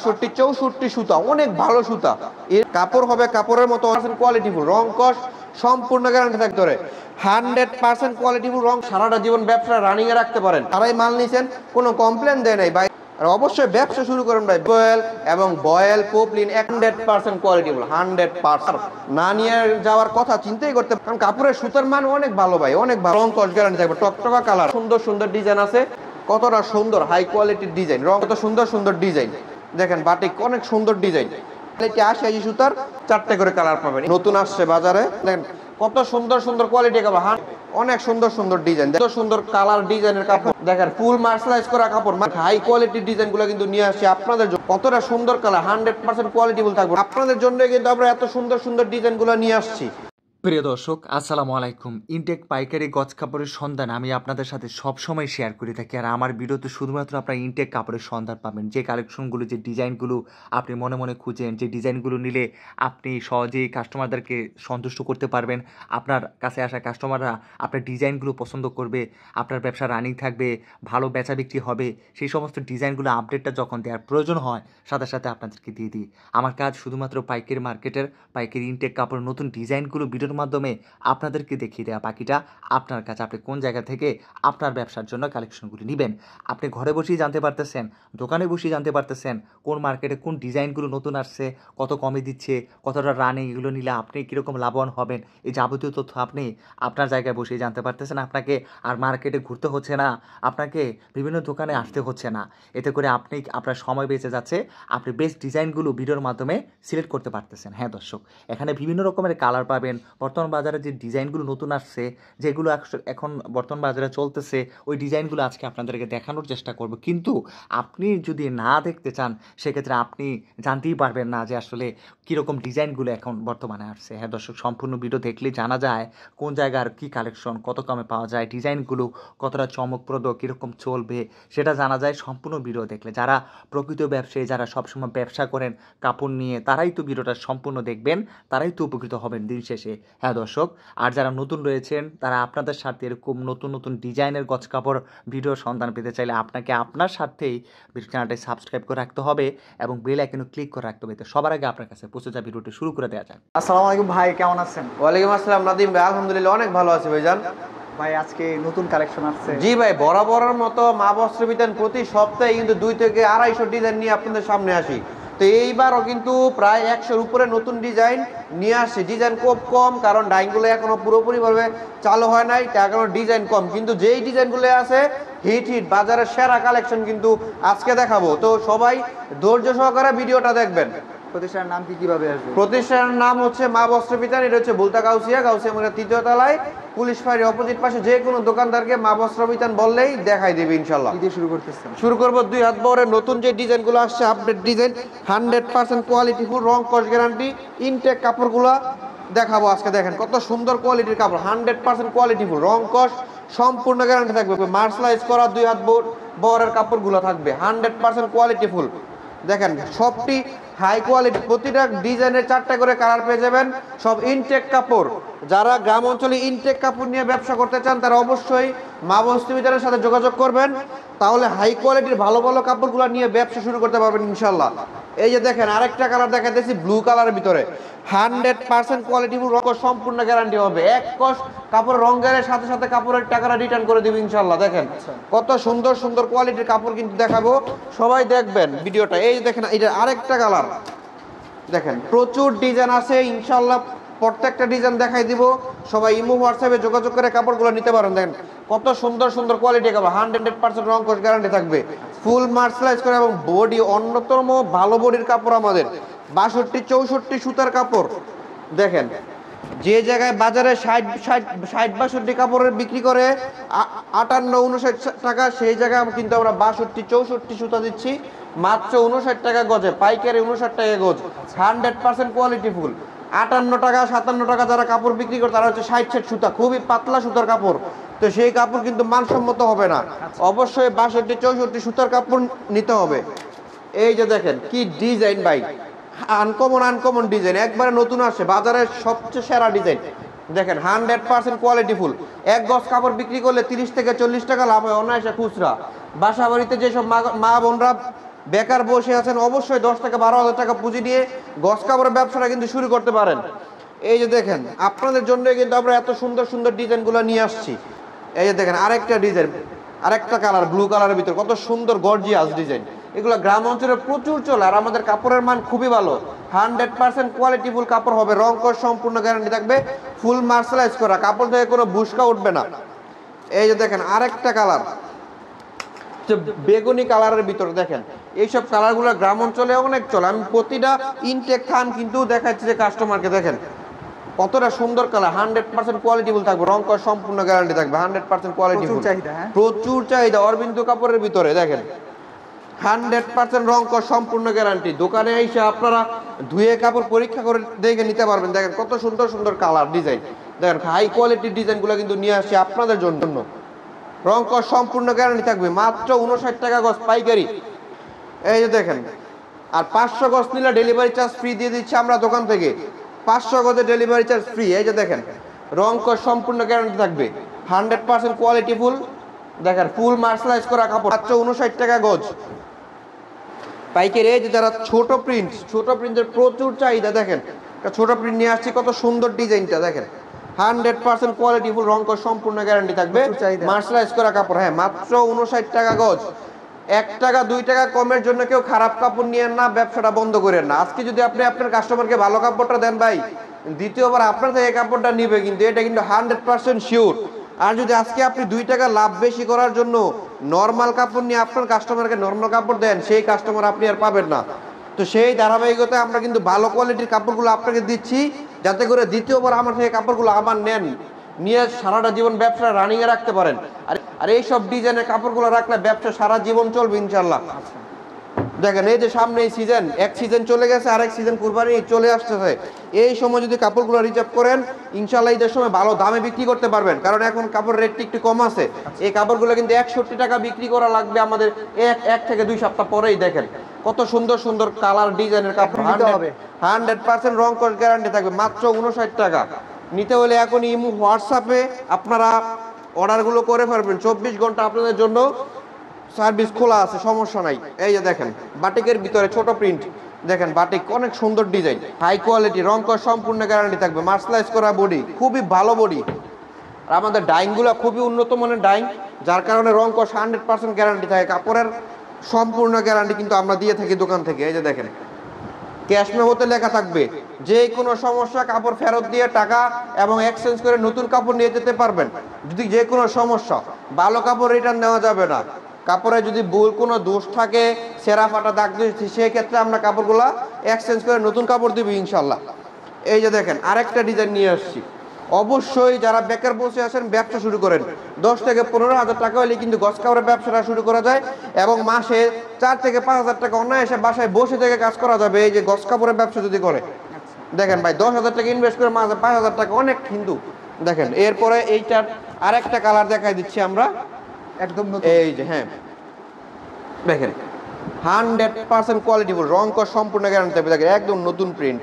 62-64 সুতা, অনেক ভালো সুতা। এর কাপড় হবে কাপড়ের মতো কোয়ালিটিফুল, রং কস সম্পূর্ণ গ্যারান্টি থাকতে পারে। 100% কোয়ালিটিফুল রং, সারাটা জীবন ব্যবসা রানিং এ রাখতে পারেন। তারাই মাল নিছেন, কোনো কমপ্লেন দেয় নাই ভাই। আর অবশ্যই ব্যবসা শুরু করেন ভাই। বয়েল এবং বয়েল পপলিন 100% কোয়ালিটিফুল, 100%। না নিয়ে যাওয়ার কথা চিন্তাই করতে, কারণ কাপড়ের সুতার মান অনেক ভালো ভাই, অনেক ভালো। রং কস গ্যারান্টি থাকবে, টকটকা কালার, সুন্দর সুন্দর ডিজাইন আছে। কতটা সুন্দর হাই কোয়ালিটির ডিজাইন, রং কত সুন্দর সুন্দর ডিজাইন। দেখেন বাটিক অনেক সুন্দর ডিজাইন। 80 সুতার 4টে করে কালার পাবেন। নতুন আসছে বাজারে, দেখেন কত সুন্দর সুন্দর কোয়ালিটি কাপড়, অনেক সুন্দর সুন্দর ডিজাইন, সুন্দর কালার ডিজাইনের কাপড়। দেখেন ফুল মার্শালাইজ করা কাপড়, হাই কোয়ালিটির ডিজাইন গুলো কিন্তু নিয়ে আসছি আপনাদের জন্য। কতটা সুন্দর কালার, 100% কোয়ালিটিফুল থাকবে আপনাদের জন্য, কিন্তু আমরা এত সুন্দর সুন্দর ডিজাইন গুলো নিয়ে আসছি। প্রিয় দর্শক, আসসালামু আলাইকুম। ইনটেক পাইকারি গজ কাপড়ের সন্ধান আমি আপনাদের সাথে সবসময় শেয়ার করে থাকি। আর আমার ভিডিওতে শুধুমাত্র আপনারা ইনটেক কাপড়ের সন্ধান পাবেন। যে কালেকশনগুলো, যে ডিজাইনগুলো আপনি মনে মনে খুঁজেন, যে ডিজাইনগুলো নিলে আপনি সহজেই কাস্টমারদেরকে সন্তুষ্ট করতে পারবেন, আপনার কাছে আসা কাস্টমাররা আপনার ডিজাইনগুলো পছন্দ করবে, আপনার ব্যবসা রানিং থাকবে, ভালো বেচা বিক্রি হবে, সেই সমস্ত ডিজাইনগুলো আপডেটটা যখন দেওয়ার প্রয়োজন হয় সাথে সাথে আপনাদেরকে দিয়ে দিই। আমার কাজ শুধুমাত্র পাইকারি মার্কেটের পাইকারি ইনটেক কাপড়ের নতুন ডিজাইনগুলো ভিডিওর মাধ্যমে আপনাদেরকে দেখিয়ে দেওয়া। বাকিটা আপনার কাছে, আপনি কোন জায়গা থেকে আপনার ব্যবসার জন্য কালেকশনগুলি নেবেন। আপনি ঘরে বসেই জানতে পারতেছেন, দোকানে বসেই জানতে পারতেছেন কোন মার্কেটে কোন ডিজাইনগুলো নতুন আসছে, কত কমে দিচ্ছে, কতটা রানিং, এগুলো নিলে আপনি কীরকম লাভবান হবেন, এই যাবতীয় তথ্য আপনি আপনার জায়গায় বসেই জানতে পারতেছেন। আপনাকে আর মার্কেটে ঘুরতে হচ্ছে না, আপনাকে বিভিন্ন দোকানে আসতে হচ্ছে না। এতে করে আপনি আপনার সময় বেঁচে যাচ্ছে, আপনি বেস্ট ডিজাইনগুলো ভিডিওর মাধ্যমে সিলেক্ট করতে পারতেছেন। হ্যাঁ দর্শক, এখানে বিভিন্ন রকমের কালার পাবেন। বর্তমান বাজারে যে ডিজাইনগুলো নতুন আসছে, যেগুলো এখন বর্তমান বাজারে চলতেছে, ওই ডিজাইনগুলো আজকে আপনাদেরকে দেখানোর চেষ্টা করব। কিন্তু আপনি যদি না দেখতে চান, সেক্ষেত্রে আপনি জানতেই পারবেন না যে আসলে কীরকম ডিজাইনগুলো এখন বর্তমানে আসছে। হ্যাঁ দর্শক, সম্পূর্ণ ভিডিও দেখলে জানা যায় কোন জায়গার কী কালেকশন, কত কমে পাওয়া যায়, ডিজাইনগুলো কতটা চমকপ্রদ, কীরকম চলবে, সেটা জানা যায় সম্পূর্ণ ভিডিও দেখলে। যারা প্রকৃত ব্যবসায়ী, যারা সবসময় ব্যবসা করেন কাপড় নিয়ে, তারাই তো ভিডিওটা সম্পূর্ণ দেখবেন, তারাই তো উপকৃত হবেন দিন শেষে। হ্যাঁ দর্শক, আর যারা নতুন রয়েছেন, তারা আপনাদের সাথে এরকম নতুন নতুন ডিজাইনের গজ কাপড় ভিডিওর সন্ধান পেতে চাইলে আপনাকে আপনার সাথেই চ্যানেলটি সাবস্ক্রাইব করে রাখতে হবে এবং বেল আইকনে ক্লিক করে রাখতে হবে। সবার আগে আপনার কাছে পৌঁছে যাবে, ভিডিওটি শুরু করে দেওয়া যাক। আসসালামু আলাইকুম ভাই, কেমন আছেন? ওয়ালাইকুম আসসালাম নাদিম ভাই, আলহামদুলিল্লাহ অনেক ভালো আছি ভাইজান। ভাই আজকে নতুন কালেকশন আসছে। জি ভাই, বরাবরের মতো মা বস্ত্র বিতান প্রতি সপ্তাহে কিন্তু 2 থেকে 250 ডিজাইন নিয়ে আপনাদের সামনে আসি। তো এইবারও কিন্তু প্রায় 100-এর উপরে নতুন ডিজাইন নিয়ে আসছি। ডিজাইন খুব কম, কারণ ডাইংগুলো এখনো পুরোপুরিভাবে চালু হয় নাই, তার কারণে ডিজাইন কম। কিন্তু যেই ডিজাইনগুলো আছে হিট বাজারের সেরা কালেকশন কিন্তু আজকে দেখাবো। তো সবাই ধৈর্য সহকারে ভিডিওটা দেখবেন। প্রতিষ্ঠানের নাম কিভাবে আসবে? প্রতিষ্ঠানের নাম হচ্ছে মা বস্ত্র বিতান। এটা হচ্ছে বুলতা গাউসিয়া মানে 3য় তলায়, পুলিশ ফাঁড়ির অপোজিট পাশে। যে কোনো দোকানদারকে মা বস্ত্র বিতান বললেই দেখাই দেবে ইনশাল্লাহ। কি দিয়ে শুরু করতেছেন? শুরু করবো 2 হাত বহরের নতুন যে ডিজাইনগুলো আসছে, আপডেট ডিজাইন, 100% কোয়ালিটিফুল, রং কস গ্যারান্টি, ইনটেক কাপড়গুলো দেখাবো আজকে। দেখেন কত সুন্দর কোয়ালিটির কাপড়, 100% কোয়ালিটিফুল, রং কস সম্পূর্ণ গ্যারান্টি থাকবে। মার্শালাইজ করা 2 হাত বহরের কাপড়গুলো থাকবে 100% কোয়ালিটিফুল। দেখেন সবটি হাই কোয়ালিটি, প্রতিটা ডিজাইনের 4টে করে কালার পেয়ে যাবেন, সব ইনটেক কাপড়। যারা গ্রাম অঞ্চলে ইনটেক কাপড় নিয়ে ব্যবসা করতে চান, তারা অবশ্যই মা বস্ত্র বিতানের সাথে যোগাযোগ করবেন, তাহলে হাই কোয়ালিটির ভালো ভালো কাপড়গুলো নিয়ে ব্যবসা শুরু করতে পারবেন ইনশাল্লাহ। এই যে দেখেন আরেকটা কালার দেখাতেছি, ব্লু কালারের ভিতরে 100% কোয়ালিটিফুল, রং সম্পূর্ণ গ্যারান্টি হবে। এক কস কাপড় রং গেলের সাথে সাথে কাপড়ের টাকাটা রিটার্ন করে দিবে ইনশাল্লাহ। দেখেন কত সুন্দর সুন্দর কোয়ালিটির কাপড় কিন্তু দেখাবো, সবাই দেখবেন ভিডিওটা। এই দেখেন এটা আরেকটা কালার, দেখেন প্রচুর ডিজাইন আছে ইনশাল্লাহ, প্রত্যেকটা ডিজাইন দেখাই দিব। সবাই ইমো হোয়াটসঅ্যাপে যোগাযোগ করে কাপড়গুলো নিতে পারেন। দেখেন কত সুন্দর সুন্দর কোয়ালিটি কাপড়, 100% রং কস গ্যারান্টি থাকবে, ফুল মার্শালাইজ করে এবং বডি অন্যতম ভালো বডির কাপড় আমাদের। 62-64 সুতার কাপড়। দেখেন যে জায়গায় বাজারে 60-62 কাপড়ের বিক্রি করে 58-59 টাকা, সেই জায়গায় কিন্তু আমরা 62-64 সুতা দিচ্ছি মাত্র 59 টাকা গজে, পাইকারি 59 টাকা গজ, 100% কোয়ালিটিফুল। 58 টাকা 57 টাকা যারা কাপড় বিক্রি করে, তারা হচ্ছে 60 সুতা, খুবই পাতলা সুতার কাপড়। তো সেই কাপড় কিন্তু মানসম্মত হবে না, অবশ্যই 62-64 সুতার কাপড় নিতে হবে। এই যে দেখেন কি ডিজাইন ভাই, আনকমন ডিজাইন, একবারে নতুন আসে, বাজারের সবচেয়ে সেরা ডিজাইন। দেখেন 100% কোয়ালিটিফুল। এক গজ কাপড় বিক্রি করলে 30 থেকে 40 টাকা লাভ হয় অনায়াসে খুচরা। বাসা বাড়িতে যেসব মা বোনরা বেকার বসে আছেন, অবশ্যই 10 থেকে 12,000 টাকা পুঁজি নিয়ে গস কাপড়ের ব্যবসাটা কিন্তু শুরু করতে পারেন। এই যে দেখেন, আপনাদের জন্য কিন্তু আমরা এত সুন্দর সুন্দর ডিজাইনগুলো নিয়ে আসছি। এই যে দেখেন আরেকটা ডিজাইন, আরেকটা কালার, ব্লু কালারের ভিতর কত সুন্দর গর্জিয়াস ডিজাইন। এগুলো গ্রাম অঞ্চলে প্রচুর চলে, আর আমাদের কাপড়ের মান খুবই ভালো। 100% কোয়ালিটিফুল কাপড় হবে, রং কস সম্পূর্ণ গ্যারান্টি থাকবে, ফুল মার্শালাইজ করা, কাপড় থেকে কোনো বুশকা উঠবে না। এই যে দেখেন আরেকটা কালার, বেগুনি কালারের ভিতরে দেখেন, এইসব কালারগুলো গ্রাম অঞ্চলে অনেক চলে। আমি প্রতিটা ইনটেক থান কিন্তু দেখাচ্ছি যে কাস্টমারকে, দেখেন কতটা সুন্দর কালার, 100% কোয়ালিটিফুল থাকবে, রং কস সম্পূর্ণ গ্যারান্টি থাকবে, 100% কোয়ালিটিফুল, চাহিদা, হ্যাঁ? প্রচুর চাহিদা। অরবিন্দু কাপড়ের ভিতরে দেখেন 100% রং কস সম্পূর্ণ গ্যারান্টি। দোকানে এসে আপনারা ধুয়ে কাপড় পরীক্ষা করে দেখে নিতে পারবেন। দেখেন কত সুন্দর সুন্দর কালার ডিজাইন, দেখেন হাই কোয়ালিটির ডিজাইনগুলো কিন্তু নিয়ে আসছি আপনাদের জন্য। রং কস সম্পূর্ণ গ্যারান্টি থাকবে, মাত্র 59 টাকা গজ পাইকারি। এই যে দেখেন, আর 500 গজ নিলে ডেলিভারি চার্জ ফ্রি দিয়ে দিচ্ছি আমরা দোকান থেকে, 500 গজে ডেলিভারি চার্জ ফ্রি। এই যে দেখেন রং কস সম্পূর্ণ গ্যারান্টি থাকবে, 100% কোয়ালিটিফুল, দেখেন ফুল মার্শালাইজ করা কাপড়, মাত্র 59 টাকা গজ পাইকারি। এই যে যারা ছোট প্রিন্টের প্রচুর চাহিদা, দেখেন ছোট প্রিন্ট নিয়ে আসছি, কত সুন্দর ডিজাইনটা দেখেন, 100% কোয়ালিটিফুল, রং কস সম্পূর্ণ গ্যারান্টি থাকবে, প্রচুর চাহিদা। মার্শালাইজ করা কাপড়, হ্যাঁ মাত্র 59 টাকা গজ। 1 টাকা 2 টাকা কমের জন্য কেউ খারাপ কাপড় নিয়েন না, ব্যবসাটা বন্ধ করেন না। আজকে যদি আপনি আপনার কাস্টমারকে ভালো কাপড়টা দেন ভাই, দ্বিতীয়বার আপনার থেকে কাপড়টা নিবে, কিন্তু এটা কিন্তু 100% শিওর। আর যদি আজকে আপনি 2 টাকা লাভ বেশি করার জন্য নর্মাল কাপড় নিয়ে আপনার কাস্টমারকে নর্মাল কাপড় দেন, সেই কাস্টমার আপনি আর পাবেন না। তো সেই ধারাবাহিকতায় আমরা কিন্তু ভালো কোয়ালিটির কাপড়গুলো আপনাকে দিচ্ছি, যাতে করে দ্বিতীয়বার আমার থেকে কাপড়গুলো আবার নেন, নিয়ে সারাটা জীবন ব্যবসা রানিংয়ে রাখতে পারেন। আর এই সব ডিজাইনের কাপড়গুলো রাখলে ব্যবসা সারা জীবন চলবে ইনশাল্লাহ। দেখেন এই যে সামনে এই সিজন, এক সিজন চলে গেছে, আরেক সিজন কুরবানি চলে আসতেছে। এই সময় যদি কাপড়গুলো রিজার্ভ করেন, ইনশাল্লাহ ঈদের সময় ভালো দামে বিক্রি করতে পারবেন, কারণ এখন কাপড় রেটটি একটু কম আছে। এই কাপড়গুলো কিন্তু 61 টাকা বিক্রি করা লাগবে আমাদের এক থেকে 2 সপ্তাহ পরেই। দেখেন কত সুন্দর সুন্দর কালার ডিজাইনের কাপড়, নিতে হবে। 100% রং কস গ্যারান্টি থাকবে, মাত্র 59 টাকা। নিতে হলে এখন ইমো হোয়াটসঅ্যাপে আপনারা অর্ডারগুলো করে ফেলবেন, 24 ঘন্টা আপনাদের জন্য সার্ভিস খোলা আছে, সমস্যা নাই। এই যে দেখেন বাটিকের ভিতরে ছোট প্রিন্ট, দেখেন বাটিক অনেক সুন্দর ডিজাইন, হাই কোয়ালিটি, রং কস সম্পূর্ণ গ্যারান্টি থাকবে, মার্শালাইজ করা বডি, খুবই ভালো বডি। আর আমাদের ডাইংগুলো খুবই উন্নত মানের ডাইং, যার কারণে রং কস 100% গ্যারান্টি থাকে, কাপড়ের সম্পূর্ণ গ্যারান্টি কিন্তু আমরা দিয়ে থাকি দোকান থেকে। এই যে দেখেন ক্যাশ মেমোতে লেখা থাকবে, যে কোনো সমস্যা কাপড় ফেরত দিয়ে টাকা এবং এক্সচেঞ্জ করে নতুন কাপড় নিয়ে যেতে পারবেন। যদি যে কোনো সমস্যা, ভালো কাপড় রিটার্ন নেওয়া যাবে না, কাপড়ে যদি ভুল কোনো দোষ থাকে, সেরা ফাটা দাগ দিয়েছি, সেক্ষেত্রে আমরা কাপড়গুলা এক্সচেঞ্জ করে নতুন কাপড় দিব ইনশাল্লাহ। এই যে দেখেন আরেকটা ডিজাইন নিয়ে আসছি। অবশ্যই যারা বেকার বসে আছেন, ব্যবসা শুরু করেন, 10 থেকে 15,000 টাকা হলে কিন্তু গস কাপড়ের ব্যবসাটা শুরু করা যায়, এবং মাসে 4 থেকে 5,000 টাকা অনায়াসে বাসায় বসে থেকে কাজ করা যাবে। এই যে গস কাপড়ের ব্যবসা যদি করে, দেখেন ভাই 10,000 টাকা ইনভেস্ট করে মাসে 5,000 টাকা অনেক কিন্তু। দেখেন এরপরে এইটার আরেকটা কালার দেখাই দিচ্ছি আমরা, একদম নতুন। এই যে হ্যাঁ দেখেন 100% কোয়ালিটিফুল, রং কস সম্পূর্ণ গ্যারান্টি থাকবে, দেখেন একদম নতুন প্রিন্ট,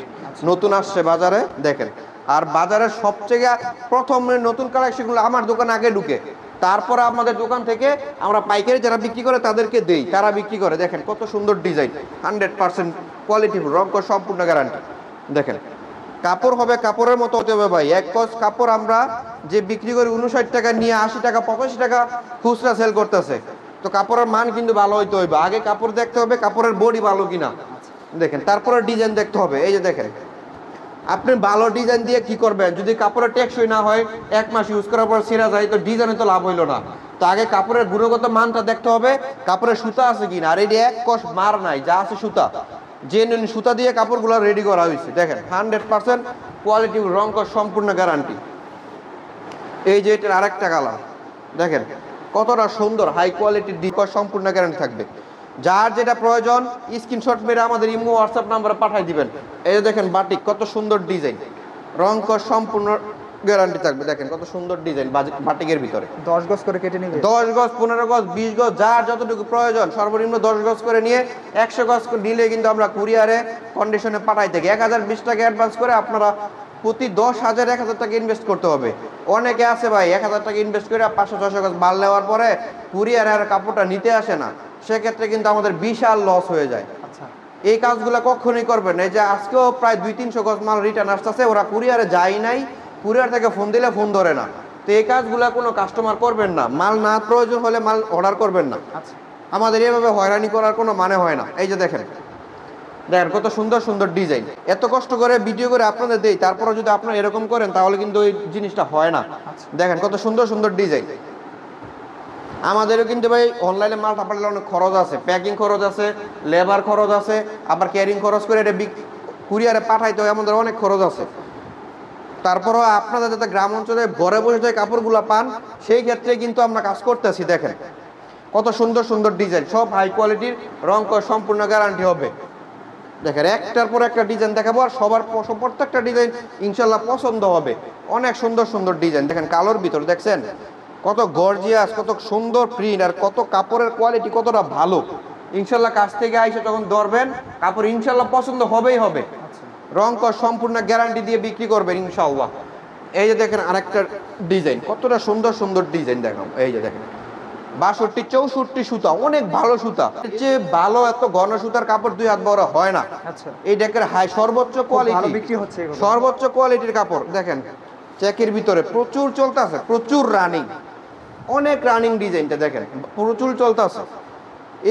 নতুন আসছে বাজারে। দেখেন আর বাজারের সবচেয়ে প্রথম নতুন কালেকশনগুলো আমার দোকানে আগে ঢুকে, তারপরে আমাদের দোকান থেকে আমরা পাইকারি যারা বিক্রি করে তাদেরকে দেই, তারা বিক্রি করে। দেখেন কত সুন্দর ডিজাইন, 100% কোয়ালিটিফুল, রং কস সম্পূর্ণ গ্যারান্টি। দেখেন কাপড় হবে কাপড়ের মতো হতে হবে ভাই। এক গজ কাপড় আমরা যে বিক্রি করি 59 টাকা, নিয়ে 80 টাকা 85 টাকা খুচরা সেল করতেছে, তো কাপড়ের মান কিন্তু ভালো হইতে হইবে। আগে কাপড় দেখতে হবে কাপড়ের বডি ভালো কিনা, দেখেন তারপরে ডিজাইন দেখতে হবে। এই যে দেখেন আপনি ভালো ডিজাইন দিয়ে কি করবেন, যদি কাপড়ের টেকসই না হয়, 1 মাস ইউজ করার পর ছিঁড়া যায়, তো ডিজাইনে তো লাভ হইলো না। তো আগে কাপড়ের গুণগত মানটা দেখতে হবে, কাপড়ের সুতা আছে কিনা। আর এই এক কষ মার নাই, যা আছে সুতা, জেনুইন সুতা দিয়ে কাপড়গুলো রেডি করা হয়েছে। দেখেন 100% কোয়ালিটি, রং কস সম্পূর্ণ গ্যারান্টি। এই যে এটার আরেকটা কালার দেখেন কতটা সুন্দর, হাই কোয়ালিটির ডিকস সম্পূর্ণ গ্যারান্টি থাকবে। যার যেটা প্রয়োজন স্ক্রিনশট মেরে আমাদের ইমো হোয়াটসঅ্যাপ নাম্বারে পাঠিয়ে দিবেন। এই যে দেখেন বাটিক, কত সুন্দর ডিজাইন, রং কস সম্পূর্ণ গ্যারান্টি থাকবে। দেখেন কত সুন্দর ডিজাইন বাটিকের ভিতরে। 10 গজ করে কেটে নিবে, 10 গজ 15 গজ 20 গজ, যার যতটুকু প্রয়োজন সর্বনিম্ন 10 গজ করে নিয়ে 100 গজ নিলে কিন্তু আমরা কুরিয়ারে কন্ডিশনে পাঠাই থাকি। 1020 টাকা অ্যাডভান্স করে আপনারা প্রতি 10,000 1,000 টাকা ইনভেস্ট করতে হবে। অনেকে আছে ভাই 1,000 টাকা ইনভেস্ট করে 500-600 গজ মাল নেওয়ার পরে কুরিয়ারে আর কাপড়টা নিতে আসে না। সেক্ষেত্রে কিন্তু আমাদের বিশাল লস হয়ে যায়। আচ্ছা, এই কাজগুলো কখনোই করবেন না। এই যে আজকেও প্রায় 200-300 গজ মাল রিটার্ন আসতেছে, ওরা কুরিয়ারে যায় নাই, কুরিয়ার থেকে ফোন দিলে ফোন ধরে না। তো এই কাজগুলো কোনো কাস্টমার করবেন না। মাল না প্রয়োজন হলে মাল অর্ডার করবেন না। আচ্ছা, আমাদের এভাবে হয়রানি করার কোনো মানে হয় না। এই যে দেখেন কত সুন্দর সুন্দর ডিজাইন। এত কষ্ট করে ভিডিও করে আপনাদের দেই, তারপরে যদি আপনারা এরকম করেন তাহলে কিন্তু ওই জিনিসটা হয় না। দেখেন কত সুন্দর সুন্দর ডিজাইন। আমাদেরও কিন্তু ভাই অনলাইনে মালটা পাঠালে অনেক খরচ আছে, প্যাকিং খরচ আছে, লেবার খরচ আছে, আবার ক্যারিং খরচ করে এটা কুরিয়ারে পাঠাইতে হয়, আমাদের অনেক খরচ আছে। তারপরও আপনারা যাতে গ্রাম অঞ্চলে ঘরে বসে যে কাপড়গুলো পান, সেই ক্ষেত্রে কিন্তু আমরা কাজ করতেছি। দেখেন কত সুন্দর সুন্দর ডিজাইন, সব হাই কোয়ালিটির, রং সম্পূর্ণ গ্যারান্টি হবে। দেখেন একটার পর একটা ডিজাইন দেখাবো, আর সবার প্রত্যেকটা ডিজাইন ইনশাল্লাহ পছন্দ হবে। অনেক সুন্দর সুন্দর ডিজাইন দেখেন, কালোর ভিতর দেখছেন কত গর্জিয়াস, কত সুন্দর প্রিন্ট, আর কত কাপড়ের কোয়ালিটি কতটা ভালো। ইনশাল্লাহ কাছ থেকে আইসে তখন ধরবেন, কাপড় ইনশাল্লাহ পছন্দ হবেই হবে। রং সম্পূর্ণ গ্যারান্টি দিয়ে বিক্রি করবেন ইনশাল্লাহ। এই যে দেখেন আরেকটা ডিজাইন, কতটা সুন্দর সুন্দর ডিজাইন দেখাম। এই যে দেখেন 62-64 সুতা, অনেক ভালো সুতা। যে ভালো এত ঘন সুতার কাপড় 2 হাত বড় হয় না। আচ্ছা, এই ডেকের হাই সর্বোচ্চ কোয়ালিটি, বিক্রি হচ্ছে এগুলো। সর্বোচ্চ কোয়ালিটির কাপড়। দেখেন চেকের ভিতরে প্রচুর চলতেছে, প্রচুর রানিং, অনেক রানিং ডিজাইনটা দেখেন প্রচুর চলতেছে।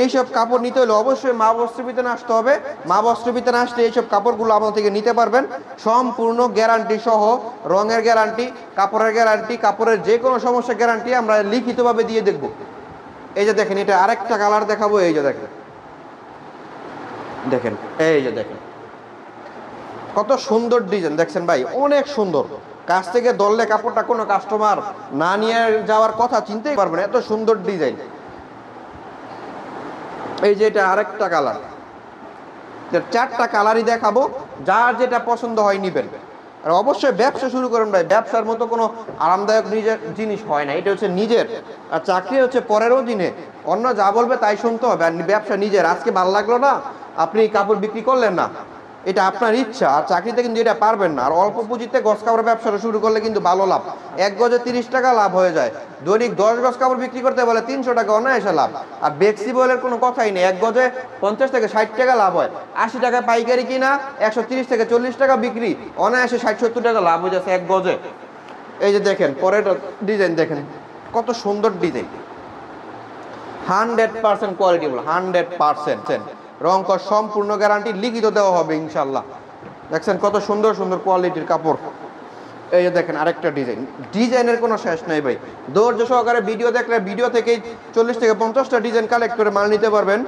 এইসব কাপড় নিতে হলে অবশ্যই মা বস্ত্রবিতানে আসতে হবে। মা বস্ত্রবিতানে আসলে এইসব কাপড়গুলো আমাদের থেকে নিতে পারবেন সম্পূর্ণ গ্যারান্টি সহ, রঙের গ্যারান্টি, কাপড়ের গ্যারান্টি, কাপড়ের যে কোনো সমস্যা গ্যারান্টি আমরা লিখিতভাবে দিয়ে দেখব। এই যে দেখেন এটা আরেকটা কালার দেখাবো। এই যে দেখেন দেখেন এই যে দেখেন কত সুন্দর ডিজাইন দেখছেন ভাই, অনেক সুন্দর। কাছ থেকে ধরলে কাপড়টা কোনো কাস্টমার না নিয়ে যাওয়ার কথা চিন্তাই পারবে না, এত সুন্দর ডিজাইন। এই যে এটা আরেকটা কালার, 4টা কালারই দেখাবো, যার যেটা পছন্দ হয় নিবেন। আর অবশ্যই ব্যবসা শুরু করেন ভাই, ব্যবসার মতো কোনো আরামদায়ক নিজের জিনিস হয় না। এটা হচ্ছে নিজের, আর চাকরি হচ্ছে পরের অধীনে, অন্য যা বলবে তাই শুনতে হবে। আর ব্যবসা নিজের, আজকে ভালো লাগলো না, আপনি কাপড় বিক্রি করলেন না, এটা আপনার ইচ্ছা। আর চাকরিতে কিন্তু এটা পারবেন না। আর অল্প পুঁজিতে গজ কাপড় ব্যবসাটা শুরু করলে কিন্তু ভালো লাভ, 1 গজে 30 টাকা লাভ হয়ে যায়। দৈনিক 10 গজ কাপড় বিক্রি করতে বলে 300 টাকা অনায়াসে লাভ। আর বেক্সি বলের কোনো কথাই নেই, 1 গজে 50 থেকে 60 টাকা লাভ হয়। 80 টাকা পাইকারি কিনা, 130 থেকে 40 টাকা বিক্রি, অনায়াসে 60-70 টাকা লাভ হয়ে যাচ্ছে 1 গজে। এই যে দেখেন পরের ডিজাইন দেখেন কত সুন্দর ডিজাইন, 100% কোয়ালিটি, 100%। রং সম্পূর্ণ গ্যারান্টি, লিখিত দেওয়া হবে ইনশাল্লাহ। দেখছেন কত সুন্দর সুন্দর কোয়ালিটির কাপড়। এই যে দেখেন আরেকটা ডিজাইন, ডিজাইনের কোনো শেষ নেই ভাই। ধৈর্য সহকারে ভিডিও দেখলে ভিডিও থেকেই 40 থেকে 50টা ডিজাইন কালেক্ট করে মাল নিতে পারবেন।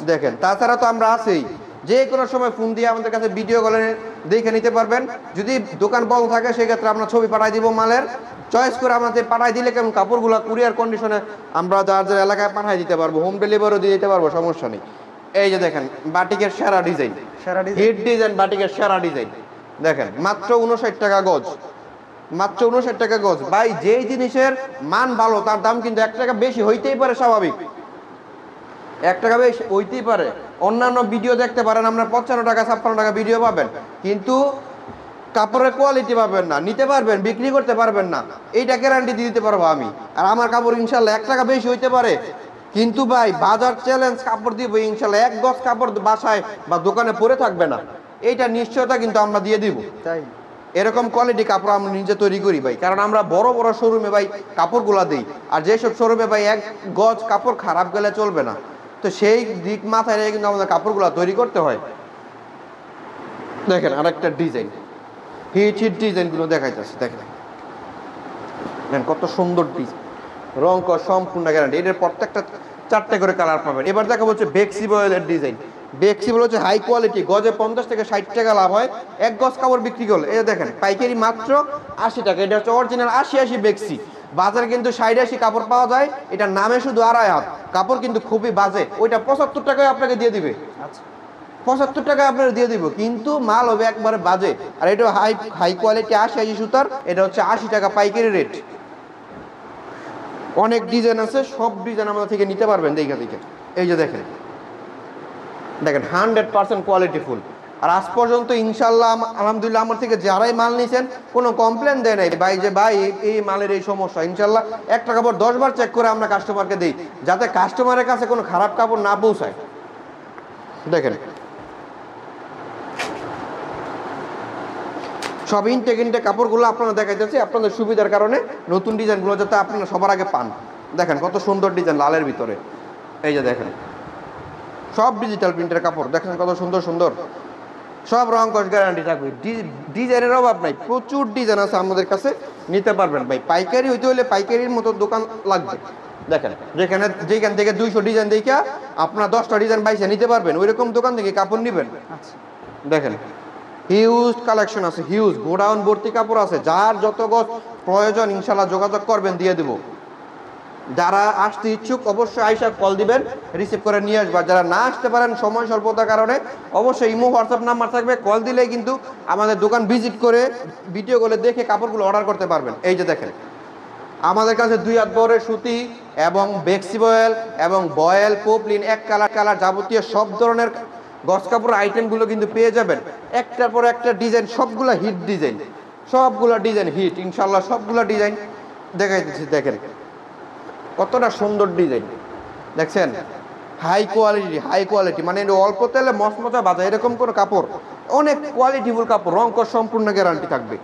দেখেন তাছাড়া তো আমরা আছেই, যে কোনো সময় ফোন দিয়ে আমাদের কাছে ভিডিও কলে দেখে নিতে পারবেন। যদি দোকান বন্ধ থাকে সেক্ষেত্রে আমরা ছবি পাঠাই দিব মালের, চয়েস করে আমাদের পাঠাই দিলে কেমন কাপড়গুলো কুরিয়ার কন্ডিশনে আমরা যার যার এলাকায় পাঠাই দিতে পারবো, হোম ডেলিভারিও দিয়ে দিতে পারবো, সমস্যা নেই। এই যে দেখেন বাটিকের সেরা ডিজাইন, হিট ডিজাইন, বাটিকের সেরা ডিজাইন। দেখেন মাত্র 59 টাকা গজ, মাত্র 59 টাকা গজ। ভাই যেই জিনিসের মান ভালো তার দাম কিন্তু 1 টাকা বেশি হইতেই পারে, স্বাভাবিক, 1 টাকা বেশি হইতেই পারে। অন্যান্য ভিডিও দেখতে পারেন আমরা 55 টাকা 56 টাকা ভিডিও পাবেন, কিন্তু কাপড়ের কোয়ালিটি পাবেন না, নিতে পারবেন বিক্রি করতে পারবেন না, এইটা গ্যারান্টি দিয়ে দিতে পারবো আমি। আর আমার কাপড় ইনশাল্লাহ 1 টাকা বেশি হইতে পারে, কিন্তু ভাই বাজার চ্যালেঞ্জ কাপড় দিব ইনশাল্লাহ, 1 গজ কাপড় বাসায় বা দোকানে পরে থাকবে না, এইটা নিশ্চয়তা কিন্তু আমরা দিয়ে দিব। তাই এরকম কোয়ালিটি কাপড় আমরা নিজে তৈরি করি ভাই, কারণ আমরা বড় বড় শোরুমে ভাই কাপড়গুলা দিই। আর যেসব শোরুমে ভাই 1 গজ কাপড় খারাপ গেলে চলবে না, তো সেই দিক মাথায় রেখে কিন্তু আমাদের কাপড়গুলা তৈরি করতে হয়। দেখেন আরেকটা ডিজাইন, হিট ডিজাইনগুলো দেখাইতেছে। দেখেন কত সুন্দর ডিজাইন, রং সম্পূর্ণ গ্যারান্টি। এটার প্রত্যেকটা 4টে করে কালার পাবেন। এবার দেখা হচ্ছে বেক্সি বয়েলের ডিজাইন। বেক্সি বল হচ্ছে হাই কোয়ালিটি, গজে 50 থেকে 60 টাকা লাভ হয় 1 গজ কাপড় বিক্রি করলে। এই দেখেন পাইকারি মাত্র 80 টাকা। এটা হচ্ছে অরিজিনাল 80 বেক্সি। বাজারে কিন্তু 60-80 কাপড় পাওয়া যায়, এটা নামে শুধু 2.5 হাত, কাপড় কিন্তু খুবই বাজে। ওইটা 75 টাকায় আপনাকে দিয়ে দিবে, 75 টাকা আপনার দিয়ে দিব, কিন্তু মাল হবে একবারে বাজে। আর এটা হাই কোয়ালিটি 80 সুতার, এটা হচ্ছে 80 টাকা পাইকারি রেট। অনেক ডিজাইন আছে, সব ডিজাইন আমাদের থেকে নিতে পারবেন দেখে। এই যে দেখেন 100% কোয়ালিটি ফুল, আর আজ পর্যন্ত ইনশাল্লাহ আলহামদুলিল্লাহ আমার থেকে যারাই মাল নিয়েছেন কোনো কমপ্লেন দেয় নাই ভাই যে ভাই এই মালের এই সমস্যা। ইনশাল্লাহ একটা কাপড় 10 বার চেক করে আমরা কাস্টমারকে দিই, যাতে কাস্টমারের কাছে কোনো খারাপ কাপড় না পৌঁছায়। দেখেন সব ইনটেক কাপড়গুলো আপনারা দেখাইতেছি আপনাদের সুবিধার কারণে, নতুন ডিজাইনগুলো যাতে আপনারা সবার আগে পান। দেখেন কত সুন্দর ডিজাইন লালের ভিতরে, এই যে দেখেন সব ডিজিটাল প্রিন্টের কাপড়, দেখেন কত সুন্দর সুন্দর, সব রং কস গ্যারান্টি থাকবে, ডিজাইনের অভাব নাই, প্রচুর ডিজাইন আছে আমাদের কাছে, নিতে পারবেন ভাই। পাইকারি হইতে হলে পাইকারির মতো দোকান লাগবে। দেখেন যেখান থেকে 200 ডিজাইন দেখা আপনার 10টা ডিজাইন বাইসে নিতে পারবেন, ওইরকম দোকান থেকে কাপড় নেবেন। দেখেন হিউজ কালেকশন আছে, হিউজ গোডাউন ভর্তি কাপড় আছে, যার যত গজ প্রয়োজন ইনশাল্লাহ যোগাযোগ করবেন, দিয়ে দেবো। যারা আসতে ইচ্ছুক অবশ্যই আইসা কল দিবেন, রিসিভ করে নিয়ে আসবা। যারা না আসতে পারেন সময় স্বল্পতার কারণে, অবশ্যই ইমো হোয়াটসঅ্যাপ নাম্বার থাকবে, কল দিলেই কিন্তু আমাদের দোকান ভিজিট করে ভিডিও কলে দেখে কাপড়গুলো অর্ডার করতে পারবেন। এই যে দেখেন আমাদের কাছে 2 হাত বহরের সুতি এবং বেক্সি বয়েল এবং বয়েল পপলিন এক কালার যাবতীয় সব ধরনের গস কাপড় আইটেমগুলো কিন্তু পেয়ে যাবেন। একটার পর একটা ডিজাইন, সবগুলা হিট ডিজাইন, সবগুলা ডিজাইন হিট ইনশাল্লাহ, সবগুলা ডিজাইন দেখাইতেছি। দেখেন কতটা সুন্দর ডিজাইন, দেখছেন হাই কোয়ালিটি, মানে অল্প তেলে মচমচা বাজা এরকম কোনো কাপড়, অনেক কোয়ালিটিফুল কাপড়, রং কস সম্পূর্ণ গ্যারান্টি থাকবে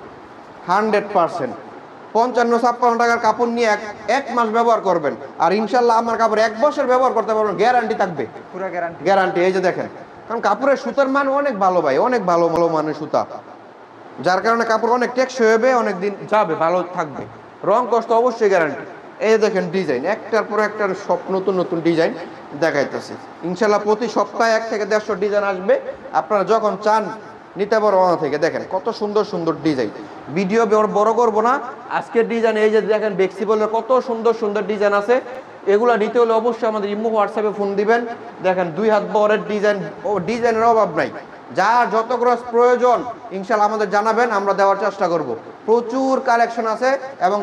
100%। 55-56 টাকার কাপড় নিয়ে এক মাস ব্যবহার করবেন, আর ইনশাল্লাহ আমার কাপড় 1 বছর ব্যবহার করতে পারবেন, গ্যারান্টি থাকবে, পুরো গ্যারান্টি। এই যে দেখেন, কারণ কাপড়ের সুতার মান অনেক ভালো ভাই, অনেক ভালো মানের সুতা, যার কারণে কাপড় অনেক টেকসই হবে, অনেক দিন যাবে, ভালো থাকবে, রং কষ্ট অবশ্যই গ্যারান্টি। এই দেখেন ডিজাইন একটার পর একটার সব নতুন নতুন ডিজাইন দেখাইতেছে। ইনশাল্লাহ প্রতি সপ্তাহে 1 থেকে 150 ডিজাইন আসবে, আপনারা যখন চান নিতে পারো ওনা থেকে। দেখেন কত সুন্দর সুন্দর ডিজাইন, ভিডিও বড় করবো না, আজকের ডিজাইন এই যে দেখেন বেক্সিবলের কত সুন্দর সুন্দর ডিজাইন আছে। এগুলো নিতে হলে অবশ্যই আমাদের ইমো হোয়াটসঅ্যাপে ফোন দিবেন। দেখেন 2 হাত বহরের ডিজাইন, ডিজাইনের অভাব নাই, যার যত গ্রস প্রয়োজন ইনশাল্লাহ আমাদের জানাবেন, আমরা দেওয়ার চেষ্টা করব। প্রচুর কালেকশন আছে, এবং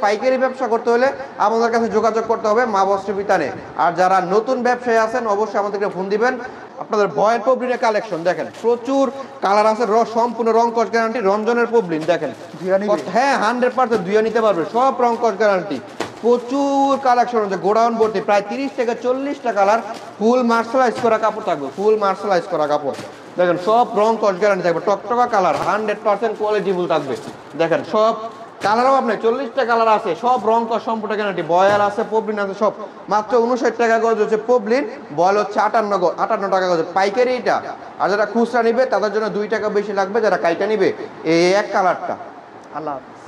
পাইকারি ব্যবসা করতে হলে আমাদের কাছে যোগাযোগ করতে হবে মা বস্ত্র বিতানে। আর যারা নতুন ব্যবসায়ী আছেন অবশ্যই আমাদেরকে ফোন দিবেন। আপনাদের বয়েল পবলিনের কালেকশন দেখেন, প্রচুর কালার আছে, সম্পূর্ণ রং কস গ্যারান্টি, রঞ্জনের পবলিন দেখেন, হ্যাঁ 100% ধুয়ে নিতে পারবে, সব রং কস গ্যারান্টি। প্রচুর কালেকশন আছে, গোডাউন ভর্তি, প্রায় 30 থেকে 40টা কালার, ফুল মার্শালাইজ করা কাপড় থাকবে, ফুল মার্শালাইজ করা কাপড়। দেখেন সব রং কস গ্যারান্টি থাকবে, টকটকা কালার, 100% কোয়ালিটিফুল থাকবে। দেখেন সব কালারও আপনার 40টা কালার আছে, সব রং কস সম্পূর্ণ গ্যারান্টি। বয়াল আছে, পবলিন আছে, সব মাত্র 59 টাকা গজ হচ্ছে পবলিন, বয়াল হচ্ছে 58 টাকা গজ পাইকারি এটা। আর যারা খুচরা নিবে তাদের জন্য 2 টাকা বেশি লাগবে, যারা কাইটা নিবে এই এক কালারটা। আল্লাহ হাফেজ।